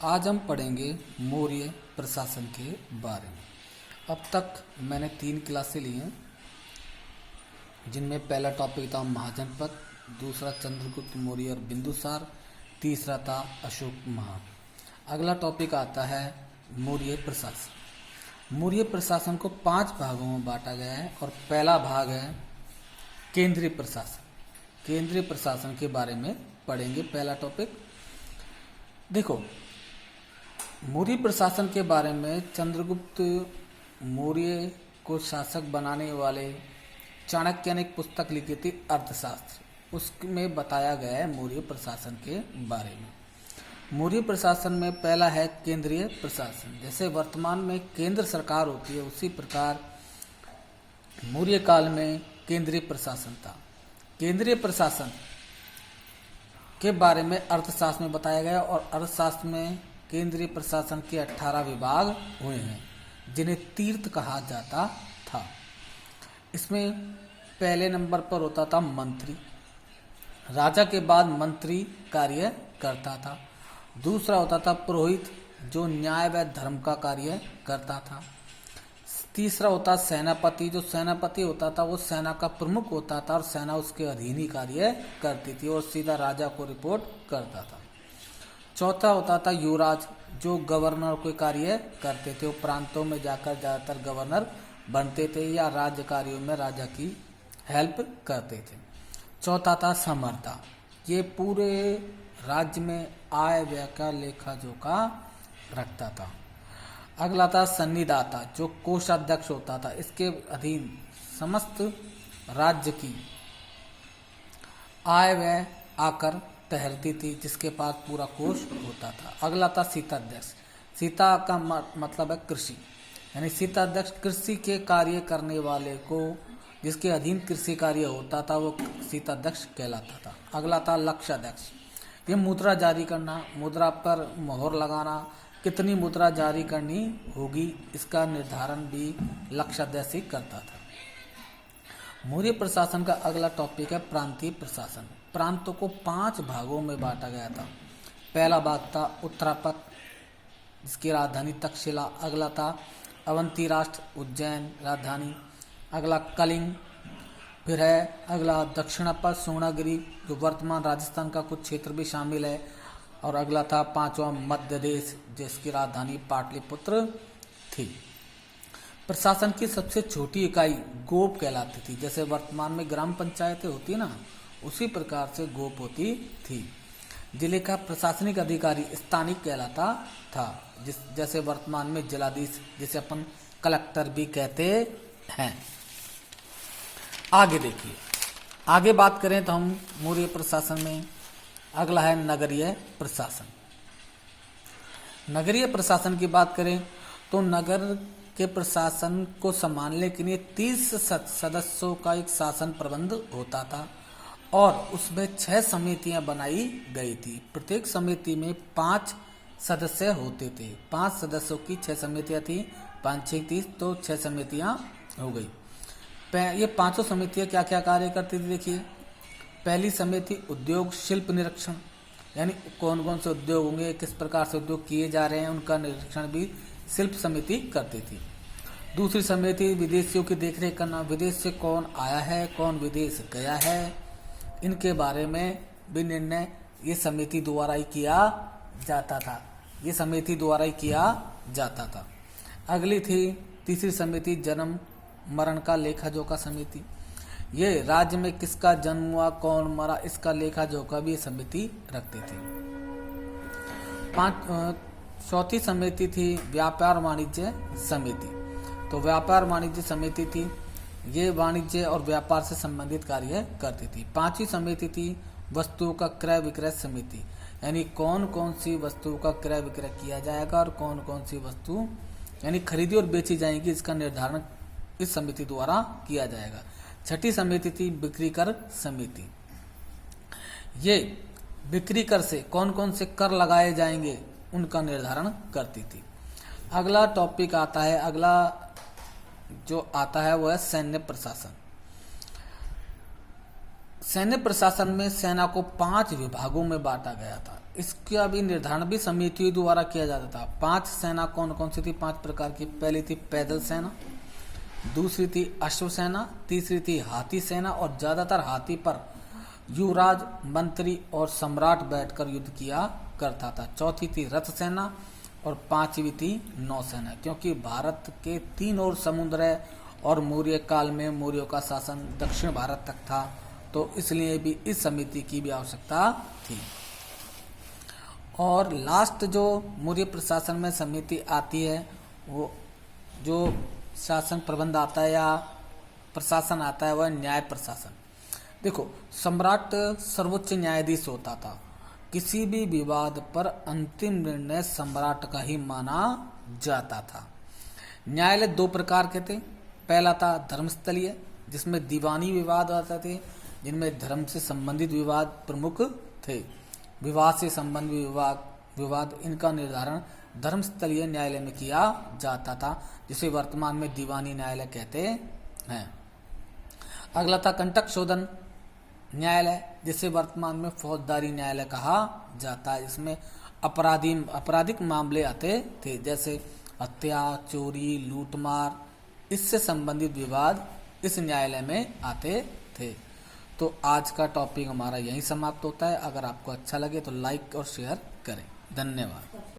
आज हम पढ़ेंगे मौर्य प्रशासन के बारे में। अब तक मैंने 3 क्लासें ली हैं, जिनमें पहला टॉपिक था महाजनपद, दूसरा चंद्रगुप्त मौर्य और बिंदुसार, तीसरा था अशोक महान। अगला टॉपिक आता है मौर्य प्रशासन। मौर्य प्रशासन को 5 भागों में बांटा गया है और पहला भाग है केंद्रीय प्रशासन। केंद्रीय प्रशासन के बारे में पढ़ेंगे। पहला टॉपिक देखो, मौर्य प्रशासन के बारे में चंद्रगुप्त मौर्य को शासक बनाने वाले चाणक्य ने एक पुस्तक लिखी थी अर्थशास्त्र। उसमें बताया गया है मौर्य प्रशासन के बारे में। मौर्य प्रशासन में पहला है केंद्रीय प्रशासन। जैसे वर्तमान में केंद्र सरकार होती है, उसी प्रकार मौर्य काल में केंद्रीय प्रशासन था। केंद्रीय प्रशासन के बारे में अर्थशास्त्र में बताया गया और अर्थशास्त्र में केंद्रीय प्रशासन के 18 विभाग हुए हैं, जिन्हें तीर्थ कहा जाता था। इसमें पहले नंबर पर होता था मंत्री। राजा के बाद मंत्री कार्य करता था। दूसरा होता था पुरोहित, जो न्याय व धर्म का कार्य करता था। तीसरा होता सेनापति। जो सेनापति होता था वो सेना का प्रमुख होता था और सेना उसके अधीन ही कार्य करती थी और सीधा राजा को रिपोर्ट करता था। चौथा होता था युवराज, जो गवर्नर के कार्य करते थे। वो प्रांतों में जाकर ज़्यादातर गवर्नर बनते थे या राज्य कार्यों में राजा की हेल्प करते थे। चौथा था समर्था, ये पूरे राज्य में आय व्यय का लेखा जोखा रखता था। अगला था सन्निदाता, जो कोषाध्यक्ष होता था। इसके अधीन समस्त राज्य की आय व्यय आकर ठहरती थी, जिसके पास पूरा कोष होता था। अगला था सीताध्यक्ष। सीता का मतलब है कृषि, यानी सीताध्यक्ष कृषि के कार्य करने वाले को, जिसके अधीन कृषि कार्य होता था, वो सीताध्यक्ष कहलाता था। अगला था लक्षाध्यक्ष। ये मुद्रा जारी करना, मुद्रा पर मोहर लगाना, कितनी मुद्रा जारी करनी होगी, इसका निर्धारण भी लक्षाध्यक्ष ही करता था। मौर्य प्रशासन का अगला टॉपिक है प्रांतीय प्रशासन। प्रांतों को 5 भागों में बांटा गया था। पहला भाग था उत्तरापथ, जिसकी राजधानी तक्षशिला। अगला था अवंती राष्ट्र, उज्जैन राजधानी। अगला कलिंग, फिर है अगला दक्षिणापथ सोनागिरी, जो वर्तमान राजस्थान का कुछ क्षेत्र भी शामिल है। और अगला था 5वां मध्य देश, जिसकी राजधानी पाटलिपुत्र थी। प्रशासन की सबसे छोटी इकाई गोप कहलाती थी। जैसे वर्तमान में ग्राम पंचायतें होती है ना, उसी प्रकार से गोप होती थी। जिले का प्रशासनिक अधिकारी स्थानिक कहलाता था, जैसे वर्तमान में जिलाधीश, जिसे अपन कलेक्टर भी कहते हैं। आगे देखिए, आगे बात करें तो हम मौर्य प्रशासन में अगला है नगरीय प्रशासन। नगरीय प्रशासन की बात करें तो नगर के प्रशासन को संभालने के लिए 30 सदस्यों का एक शासन प्रबंध होता था और उसमें 6 समितियां बनाई गई थी। प्रत्येक समिति में 5 सदस्य होते थे। 5 सदस्यों की 6 समितियां थी। 5 6 30, तो 6 समितियां हो गई। ये 5 समितियां क्या क्या कार्य करती थी, देखिए। पहली समिति उद्योग शिल्प निरीक्षण, यानी कौन कौन से उद्योग होंगे, किस प्रकार से उद्योग किए जा रहे हैं, उनका निरीक्षण भी शिल्प समिति करती थी। दूसरी समिति विदेशियों की देखरेख करना, विदेश से कौन आया है, कौन विदेश गया है, इनके बारे में भी निर्णय ये समिति द्वारा ही किया जाता था। ये समिति द्वारा ही किया जाता था। अगली थी तीसरी समिति जन्म मरण का लेखा जोखा समिति। ये राज्य में किसका जन्म हुआ, कौन मरा, इसका लेखा जोखा भी ये समिति रखती थी। 4थी समिति थी व्यापार वाणिज्य समिति। तो व्यापार वाणिज्य समिति थी, ये वाणिज्य और व्यापार से संबंधित कार्य करती थी। 5वीं समिति थी वस्तुओं का क्रय विक्रय समिति, यानी कौन कौन सी वस्तुओं का क्रय विक्रय किया जाएगा और कौन कौन सी वस्तु यानी खरीदी और बेची जाएगी, इसका निर्धारण इस समिति द्वारा किया जाएगा। 6ठी समिति थी बिक्री कर समिति। ये बिक्री कर से कौन कौन से कर लगाए जाएंगे, उनका निर्धारण करती थी। अगला टॉपिक आता है, अगला जो आता है वो है सैन्य प्रशासन। सैन्य प्रशासन में सेना को 5 विभागों में बांटा गया था। इसका भी निर्धारण भी समितियों द्वारा किया जाता था। 5 सेना कौन कौन सी थी? 5 प्रकार की। पहली थी पैदल सेना, दूसरी थी अश्व सेना, तीसरी थी हाथी सेना और ज्यादातर हाथी पर युवराज, मंत्री और सम्राट बैठकर युद्ध किया करता था। चौथी थी रथ सेना और पांचवी थी नौसेना। क्योंकि भारत के 3 ओर समुद्र है और मौर्य काल में मौर्यों का शासन दक्षिण भारत तक था, तो इसलिए भी इस समिति की भी आवश्यकता थी। और लास्ट जो मौर्य प्रशासन में समिति आती है, वो जो शासन प्रबंध आता है या प्रशासन आता है, वह न्याय प्रशासन। देखो, सम्राट सर्वोच्च न्यायाधीश होता था। किसी भी विवाद पर अंतिम निर्णय सम्राट का ही माना जाता था। न्यायालय 2 प्रकार के थे। पहला था धर्मस्थलीय, जिसमें दीवानी विवाद आते थे, जिनमें धर्म से संबंधित विवाद प्रमुख थे। विवाह से संबंधित विवाद इनका निर्धारण धर्मस्थलीय न्यायालय में किया जाता था, जिसे वर्तमान में दीवानी न्यायालय कहते हैं। अगला था कंटक शोधन न्यायालय, जिसे वर्तमान में फौजदारी न्यायालय कहा जाता है। इसमें आपराधिक मामले आते थे, जैसे हत्या, चोरी, लूटमार, इससे संबंधित विवाद इस न्यायालय में आते थे। तो आज का टॉपिक हमारा यहीं समाप्त होता है। अगर आपको अच्छा लगे तो लाइक और शेयर करें। धन्यवाद।